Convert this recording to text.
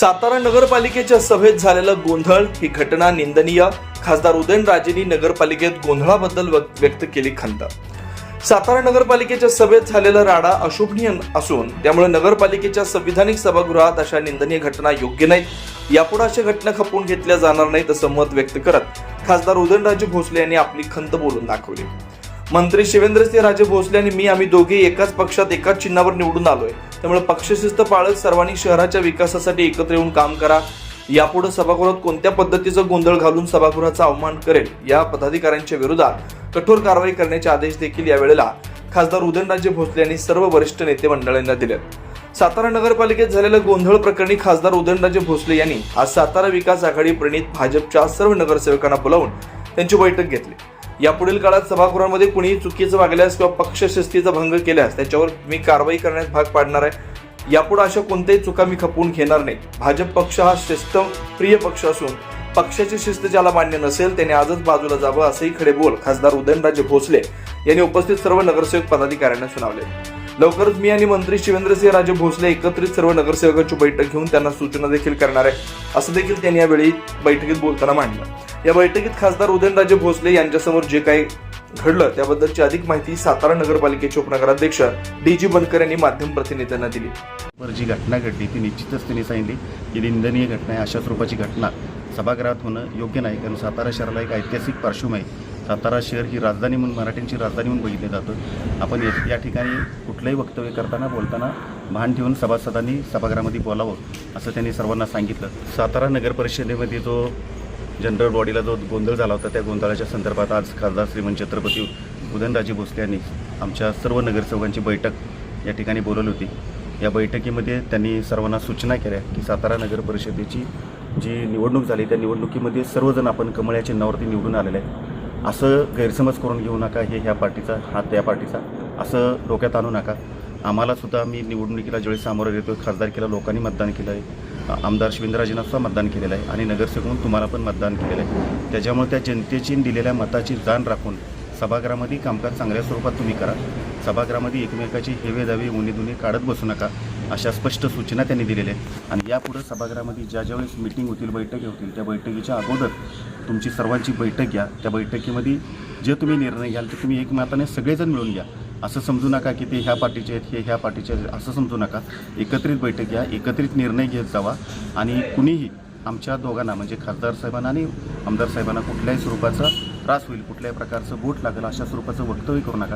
सातारा नगरपालिकेच्या सभेत झालेला गोंधळ ही घटना निंदनीय. खासदार उदयनराजेंनी नगरपालिकेत गोंधळाबद्दल व्यक्त केली खंत. सातारा नगरपालिकेच्या सभेत झालेला राडा अशोभनीय असून त्यामुळे नगरपालिकेच्या संविधानिक सभागृहात अशा निंदनीय घटना योग्य नाहीत. यापुढे अशा घटना खपवून घेतल्या जाणार नाहीत असं मत व्यक्त करत खासदार उदयनराजे भोसले यांनी आपली खंत बोलून दाखवली. मंत्री शिवेंद्रसिंहराजे भोसले आणि आम्ही दोघे एकाच पक्षात एकाच चिन्हावर निवडून आलोय, त्यामुळे पक्षशिस्त पाळत सर्वांनी शहराच्या विकासासाठी एकत्र येऊन काम करा. यापुढे सभागृहात कोणत्या पद्धतीचा गोंधळ घालून सभागृहाचा अवमान करेल या पदाधिकाऱ्यांच्या विरोधात कठोर कारवाई करण्याचे आदेश देखील यावेळेला खासदार उदयनराजे भोसले यांनी सर्व वरिष्ठ नेते मंडळींना दिले. सातारा नगरपालिकेत झालेल्या गोंधळ प्रकरणी खासदार उदयनराजे भोसले यांनी आज सातारा विकास आघाडी प्रणित भाजपच्या सर्व नगरसेवकांना बोलावून त्यांची बैठक घेतली. यापुढील काळात सभागृहामध्ये कुणीही चुकीचं वागल्यास किंवा पक्षशिस्तीचा भंग केल्यास त्याच्यावर मी कारवाई करण्यास भाग पाडणार आहे. यापुढे अशा कोणत्याही चुका मी खपवून घेणार नाही. भाजप पक्ष हा शिस्तप्रिय पक्ष असून पक्षाची शिस्त ज्याला मान्य नसेल त्याने आजच बाजूला जावं असंही खडे बोल खासदार उदयनराजे भोसले यांनी उपस्थित सर्व नगरसेवक पदाधिकाऱ्यांना सुनावले. लवकरच मी आणि मंत्री शिवेंद्रसिंहराजे भोसले एकत्रित सर्व नगरसेवकांची बैठक घेऊन त्यांना सूचना देखील करणार आहे असं देखील त्यांनी यावेळी बैठकीत बोलताना मांडलं. या बैठकीत खासदार उदयनराजे भोसले यांच्यासमोर जे काही घडलं त्याबद्दलची अधिक माहिती सातारा नगरपालिकेचे उपनगराध्यक्ष डी.जी. बनकर यांनी माध्यम प्रतिनिधींना दिली. जी घटना घडली ती निश्चितच त्यांनी सांगितली की निंदनीय घटना आहे. अशा स्वरूपाची घटना सभागृहात होणं योग्य नाही, कारण सातारा शहराला एक ऐतिहासिक पार्श्वभूमी आहे. सातारा शहर ही राजधानी म्हणून, मराठ्यांची राजधानी म्हणून बघितलं जातं. आपण या ठिकाणी कुठलंही वक्तव्य करताना बोलताना भान ठेवून सभासदांनी सभागृहामध्ये बोलावं असं त्यांनी सर्वांना सांगितलं. सातारा नगर परिषदेमध्ये जो जनरल बॉडीला जो गोंधळ झाला होता त्या गोंधळाच्या संदर्भात आज खासदार श्रीमंत छत्रपती उदयनराजे भोसले यांनी आमच्या सर्व नगरसेवकांची बैठक या ठिकाणी बोलवली होती. या बैठकीमध्ये त्यांनी सर्वांना सूचना केल्या की सातारा नगर परिषदेची जी निवडणूक झाली त्या निवडणुकीमध्ये सर्वजण आपण कमळ या चिन्हावरती निवडून आलेलं आहे. असं गैरसमज करून घेऊ नका, हे ह्या पार्टीचा हा त्या पार्टीचा असं डोक्यात आणू नका. आम्हालासुद्धा मी निवडणुकीला ज्यावेळी सामोरं येतो खासदारकीला लोकांनी मतदान केलं आहे, आमदार शिवेंद्रराजेंना सुद्धा मतदान केलेलं आहे आणि नगरसेवक म्हणून तुम्हाला पण मतदान केलेलं आहे. त्याच्यामुळे त्या जनतेची दिलेल्या मताची जाण राखून सभागृहामध्ये कामकाज चांगल्या स्वरूपात तुम्ही करा. सभागृहामध्ये एकमेकाची हेवेदावे उणीधुणी काढत बसू नका अशा स्पष्ट सूचना त्यांनी दिलेल्या आहेत. आणि यापुढे सभागृहामध्ये ज्यावेळेस मीटिंग होतील, बैठकी होतील, त्या बैठकीच्या अगोदर तुमची सर्वांची बैठक घ्या. त्या बैठकीमध्ये जे तुम्ही निर्णय घ्याल ते तुम्ही एकमताने सगळेजण मिळून घ्या. असं समजू नका की ते ह्या पार्टीचे आहेत, हे ह्या पार्टीचे आहेत, असं समजू नका. एकत्रित बैठक घ्या, एकत्रित निर्णय घेत जावा आणि कुणीही आमच्या दोघांना म्हणजे खासदार साहेबांना आणि आमदार साहेबांना कुठल्याही स्वरूपाचा त्रास होईल, कुठल्याही प्रकारचं बोट लागेल अशा स्वरूपाचं वक्तव्य करू नका.